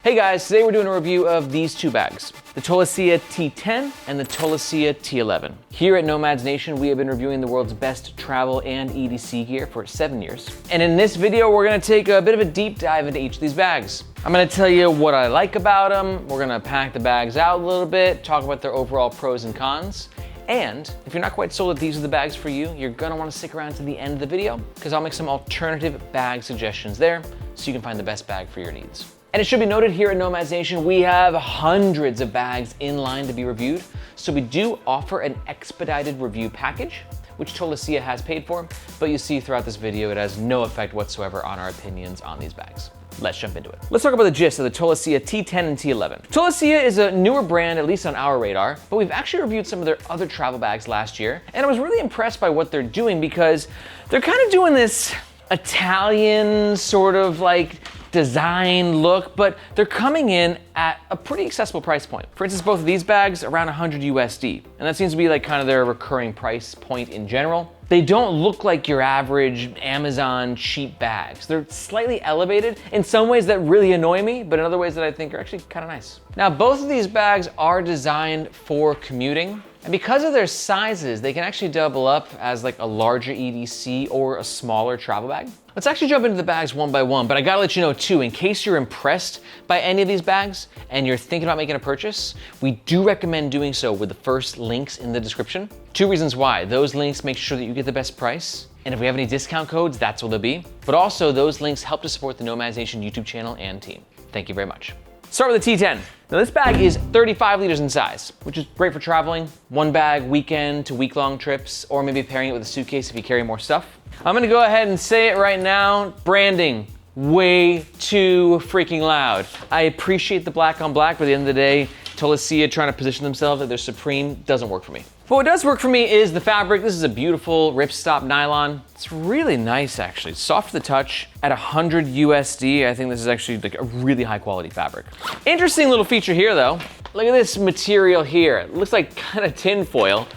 Hey guys, today we're doing a review of these two bags, the Tolaccea T10 and the Tolaccea T11. Here at Nomads Nation, we have been reviewing the world's best travel and EDC gear for 7 years. And in this video, we're gonna take a bit of a deep dive into each of these bags. I'm gonna tell you what I like about them, we're gonna pack the bags out a little bit, talk about their overall pros and cons, and if you're not quite sold that these are the bags for you, you're gonna wanna stick around to the end of the video because I'll make some alternative bag suggestions there so you can find the best bag for your needs. And it should be noted here at Nomads Nation, we have hundreds of bags in line to be reviewed. So we do offer an expedited review package, which Tolaccea has paid for, but you see throughout this video, it has no effect whatsoever on our opinions on these bags. Let's jump into it. Let's talk about the gist of the Tolaccea T10 and T11. Tolaccea is a newer brand, at least on our radar, but we've actually reviewed some of their other travel bags last year, and I was really impressed by what they're doing because they're kind of doing this Italian sort of like design look, but they're coming in at a pretty accessible price point. For instance, both of these bags around 100 USD, and that seems to be like kind of their recurring price point in general. They don't look like your average Amazon cheap bags. They're slightly elevated in some ways that really annoy me, but in other ways that I think are actually kind of nice. Now, both of these bags are designed for commuting, and because of their sizes, they can actually double up as like a larger EDC or a smaller travel bag. Let's actually jump into the bags one by one, but I gotta let you know too, in case you're impressed by any of these bags and you're thinking about making a purchase, we do recommend doing so with the first links in the description. Two reasons why. Those links make sure that you get the best price, and if we have any discount codes, that's what they'll be. But also, those links help to support the Nomads Nation YouTube channel and team. Thank you very much. Start with the T10. Now this bag is 35 liters in size, which is great for traveling, one bag weekend to week-long trips, or maybe pairing it with a suitcase if you carry more stuff. I'm gonna go ahead and say it right now, branding, way too freaking loud. I appreciate the black on black, but at the end of the day, Tolaccea trying to position themselves like they're supreme doesn't work for me. But what does work for me is the fabric. This is a beautiful ripstop nylon. It's really nice actually, it's soft to the touch. At 100 USD, I think this is actually like a really high quality fabric. Interesting little feature here though. Look at this material here. It looks like kind of tin foil.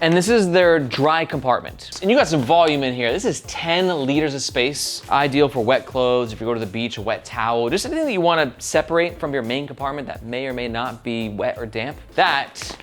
And this is their dry compartment. And you got some volume in here. This is 10 liters of space. Ideal for wet clothes, if you go to the beach, a wet towel, just anything that you wanna separate from your main compartment that may or may not be wet or damp. That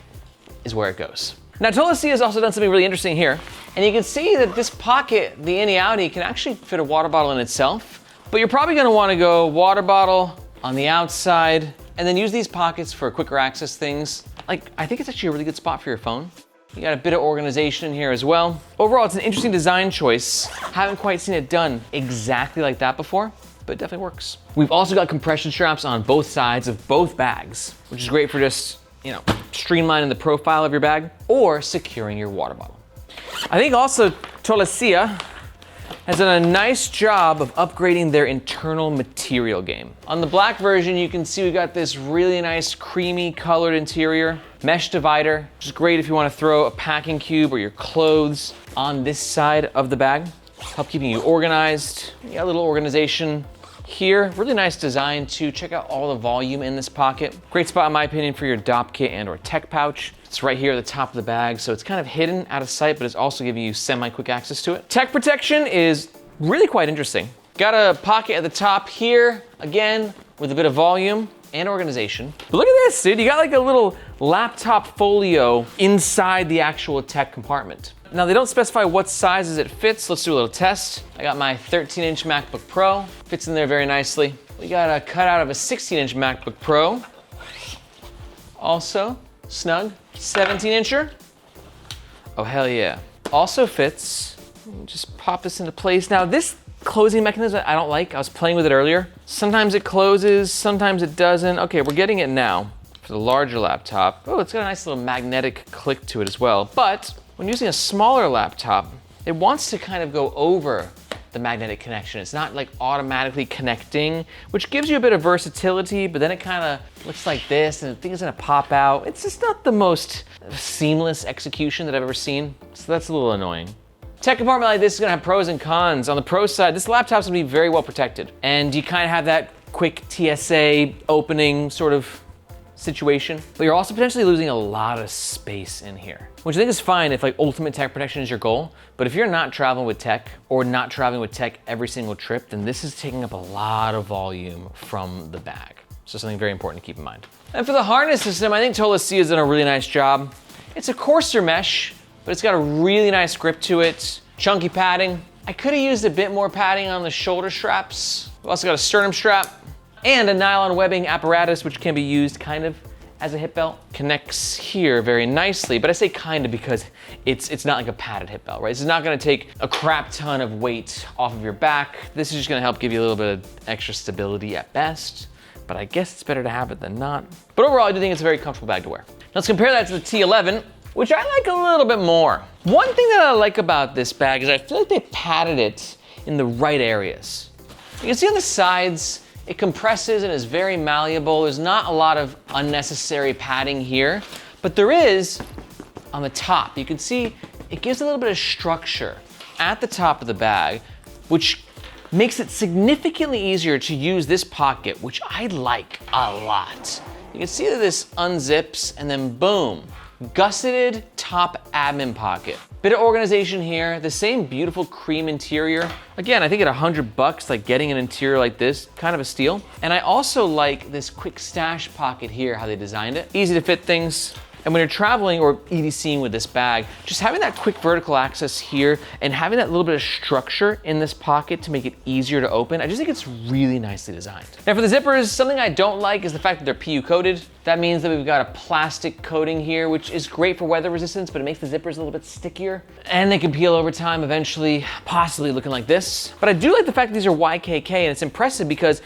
is where it goes. Now Tolaccea has also done something really interesting here. And you can see that this pocket, the innie outie, can actually fit a water bottle in itself. But you're probably gonna wanna go water bottle on the outside, and then use these pockets for quicker access things. Like, I think it's actually a really good spot for your phone. You got a bit of organization in here as well. Overall, it's an interesting design choice. Haven't quite seen it done exactly like that before, but it definitely works. We've also got compression straps on both sides of both bags, which is great for just, you know, streamlining the profile of your bag or securing your water bottle. I think also Tolaccea has done a nice job of upgrading their internal material game. On the black version, you can see we got this really nice creamy colored interior, mesh divider, which is great if you want to throw a packing cube or your clothes on this side of the bag. Help keeping you organized. You got a little organization here. Really nice design too. Check out all the volume in this pocket. Great spot in my opinion for your DOP kit and or tech pouch. It's right here at the top of the bag, so it's kind of hidden out of sight, but it's also giving you semi-quick access to it. Tech protection is really quite interesting. Got a pocket at the top here, again, with a bit of volume and organization. But look at this, dude. You got like a little laptop folio inside the actual tech compartment. Now they don't specify what sizes it fits. Let's do a little test. I got my 13-inch MacBook Pro. Fits in there very nicely. We got a cutout of a 16-inch MacBook Pro. Also snug, 17-incher. Oh, hell yeah. Also fits. Just pop this into place. Now this closing mechanism I don't like. I was playing with it earlier. Sometimes it closes, sometimes it doesn't. Okay, we're getting it now for the larger laptop. Oh, it's got a nice little magnetic click to it as well. But when using a smaller laptop, it wants to kind of go over the magnetic connection. It's not like automatically connecting, which gives you a bit of versatility, but then it kind of looks like this and the thing is gonna pop out. It's just not the most seamless execution that I've ever seen, so that's a little annoying. Tech compartment like this is gonna have pros and cons. On the pro side, this laptop's gonna be very well protected, and you kind of have that quick TSA opening sort of situation, but you're also potentially losing a lot of space in here, which I think is fine if like ultimate tech protection is your goal. But if you're not traveling with tech or not traveling with tech every single trip, then this is taking up a lot of volume from the bag. So something very important to keep in mind. And for the harness system, I think Tolaccea has done a really nice job. It's a coarser mesh, but it's got a really nice grip to it. Chunky padding. I could have used a bit more padding on the shoulder straps. We've also got a sternum strap and a nylon webbing apparatus, which can be used kind of as a hip belt. Connects here very nicely, but I say kind of because it's not like a padded hip belt, right? This is not gonna take a crap ton of weight off of your back. This is just gonna help give you a little bit of extra stability at best, but I guess it's better to have it than not. But overall, I do think it's a very comfortable bag to wear. Now let's compare that to the T11, which I like a little bit more. One thing that I like about this bag is I feel like they padded it in the right areas. You can see on the sides, it compresses and is very malleable. There's not a lot of unnecessary padding here, but there is on the top. You can see it gives a little bit of structure at the top of the bag, which makes it significantly easier to use this pocket, which I like a lot. You can see that this unzips and then boom, gusseted top admin pocket. Bit of organization here, the same beautiful cream interior. Again, I think at $100, like getting an interior like this, kind of a steal. And I also like this quick stash pocket here, how they designed it. Easy to fit things. And when you're traveling or EDCing with this bag, just having that quick vertical access here and having that little bit of structure in this pocket to make it easier to open, I just think it's really nicely designed. Now for the zippers, something I don't like is the fact that they're PU coated. That means that we've got a plastic coating here, which is great for weather resistance, but it makes the zippers a little bit stickier. And they can peel over time, eventually, possibly looking like this. But I do like the fact that these are YKK, and it's impressive because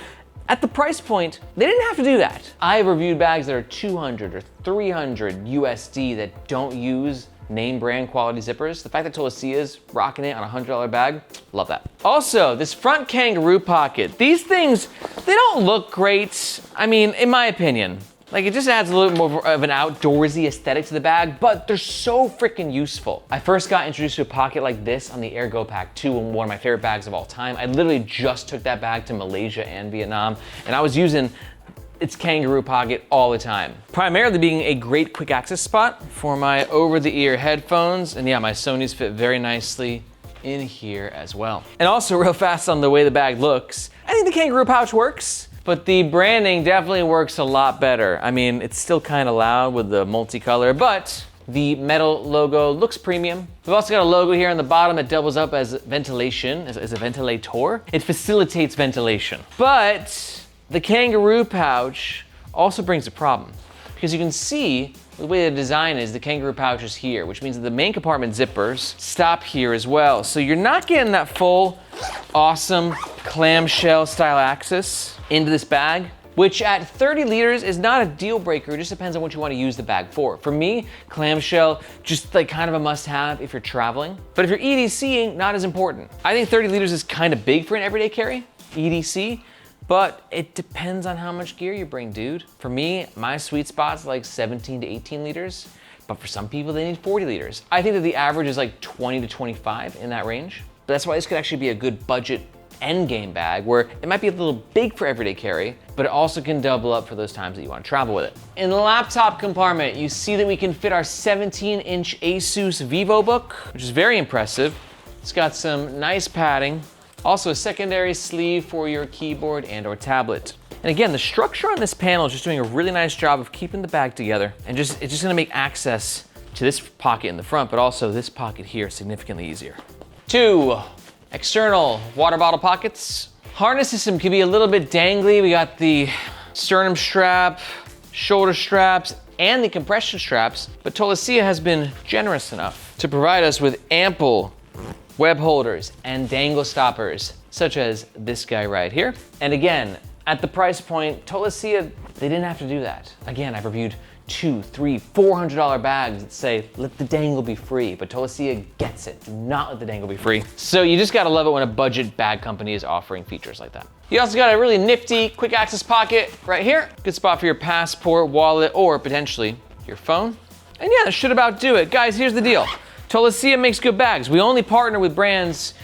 at the price point, they didn't have to do that. I have reviewed bags that are 200 or 300 USD that don't use name brand quality zippers. The fact that Tolaccea is rocking it on a $100 bag, love that. Also, this front kangaroo pocket. These things, they don't look great. I mean, in my opinion. Like, it just adds a little more of an outdoorsy aesthetic to the bag, but they're so freaking useful. I first got introduced to a pocket like this on the Ergo Pack 2, one of my favorite bags of all time. I literally just took that bag to Malaysia and Vietnam, and I was using its kangaroo pocket all the time. Primarily being a great quick access spot for my over-the-ear headphones, and yeah, my Sonys fit very nicely in here as well. And also real fast on the way the bag looks, I think the kangaroo pouch works. But the branding definitely works a lot better. I mean, it's still kind of loud with the multicolor, but the metal logo looks premium. We've also got a logo here on the bottom that doubles up as ventilation, as a ventilator. It facilitates ventilation. But the kangaroo pouch also brings a problem because you can see the way the design is, the kangaroo pouch is here, which means that the main compartment zippers stop here as well. So you're not getting that full, awesome clamshell style access into this bag, which at 30 liters is not a deal breaker. It just depends on what you want to use the bag for. For me, clamshell, just like kind of a must have if you're traveling. But if you're EDCing, not as important. I think 30 liters is kind of big for an everyday carry, EDC, but it depends on how much gear you bring, dude. For me, my sweet spot's like 17 to 18 liters, but for some people they need 40 liters. I think that the average is like 20 to 25 in that range. But that's why this could actually be a good budget end game bag where it might be a little big for everyday carry, but it also can double up for those times that you want to travel with it. In the laptop compartment, you see that we can fit our 17-inch Asus VivoBook, which is very impressive. It's got some nice padding, also a secondary sleeve for your keyboard and or tablet. And again, the structure on this panel is just doing a really nice job of keeping the bag together, and it's just gonna make access to this pocket in the front, but also this pocket here significantly easier. 2 external water bottle pockets. Harness system can be a little bit dangly. We got the sternum strap, shoulder straps, and the compression straps, but Tolaccea has been generous enough to provide us with ample web holders and dangle stoppers, such as this guy right here. And again, at the price point, Tolaccea, they didn't have to do that. Again, I've reviewed $200, $300, $400 bags that say, let the dangle be free, but Tolaccea gets it. Do not let the dangle be free. So you just gotta love it when a budget bag company is offering features like that. You also got a really nifty quick access pocket right here. Good spot for your passport, wallet, or potentially your phone. And yeah, that should about do it. Guys, here's the deal. Tolaccea makes good bags. We only partner with brands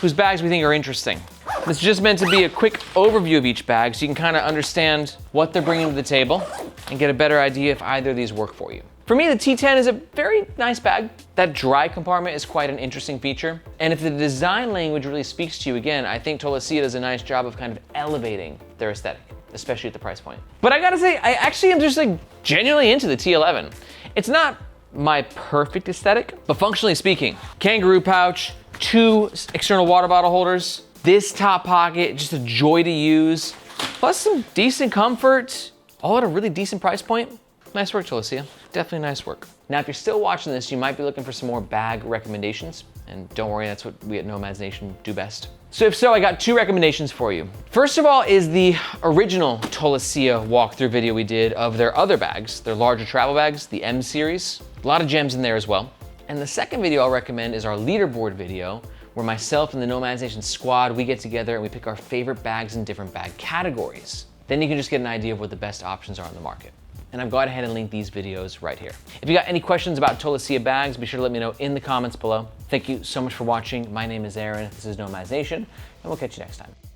whose bags we think are interesting. This is just meant to be a quick overview of each bag so you can kind of understand what they're bringing to the table and get a better idea if either of these work for you. For me, the T10 is a very nice bag. That dry compartment is quite an interesting feature. And if the design language really speaks to you, again, I think Tolaccea does a nice job of kind of elevating their aesthetic. especially at the price point. But I gotta say, I actually am just like genuinely into the T11. It's not my perfect aesthetic, but functionally speaking, kangaroo pouch, 2 external water bottle holders, this top pocket, just a joy to use, plus some decent comfort, all at a really decent price point. Nice work, Tolaccea. Definitely nice work. Now, if you're still watching this, you might be looking for some more bag recommendations. And don't worry, that's what we at Nomads Nation do best. So if so, I got 2 recommendations for you. First of all is the original Tolaccea walkthrough video we did of their other bags, their larger travel bags, the M series. A lot of gems in there as well. And the second video I'll recommend is our Leaderboard video, where myself and the Nomads Nation squad, we get together and we pick our favorite bags in different bag categories. Then you can just get an idea of what the best options are on the market. And I've gone ahead and linked these videos right here. If you got any questions about Tolaccea bags, be sure to let me know in the comments below. Thank you so much for watching. My name is Aaron, this is Nomads Nation, and we'll catch you next time.